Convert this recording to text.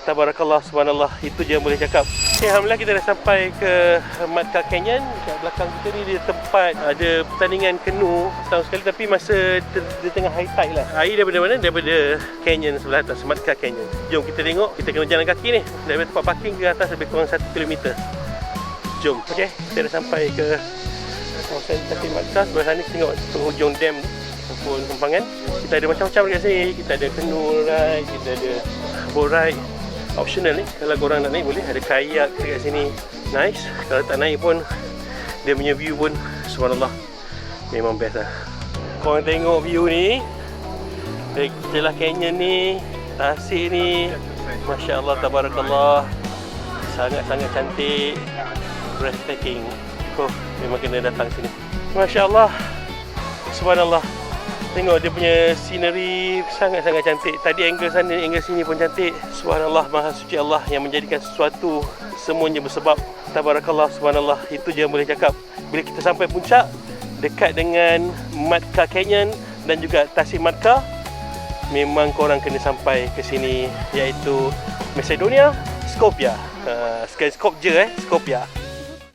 Tabarakallah, subhanallah. Itu je yang boleh cakap. Okay, alhamdulillah kita dah sampai ke Matka Canyon. Kat belakang kita ni dia tempat ada pertandingan canoe setahun sekali, tapi masa dia tengah high tide lah. Air daripada mana? Daripada canyon sebelah atas, Matka Canyon. Jom kita tengok. Kita kena jalan kaki ni daripada tempat parking ke atas lebih kurang 1 km. Jom. Okay, kita dah sampai ke kawasan kaki Matka. Sebelah sana kita tengok penghujung dam ataupun kembangan. Kita ada macam-macam dekat sini. Kita ada canoe ride, kita ada boat ride. Optional ni, kalau korang nak naik boleh. Ada kayak dekat sini, nice. Kalau tak naik pun dia punya view pun subhanallah memang best lah. Korang tengok view ni celah canyon ni, tasik ni, Masya Allah, tabarakallah, sangat-sangat cantik, breathtaking. Memang kena datang sini. Masya Allah, subhanallah. Tengok dia punya scenery sangat-sangat cantik. Tadi angle sana, angle sini pun cantik. Subhanallah, maha suci Allah yang menjadikan sesuatu semuanya bersebab. Tabarakallah, subhanallah. Itu je yang boleh cakap. Bila kita sampai puncak, dekat dengan Matka Canyon dan juga Tasik Matka, memang korang kena sampai ke sini, iaitu Macedonia, Skopje. Skopje, Skopje.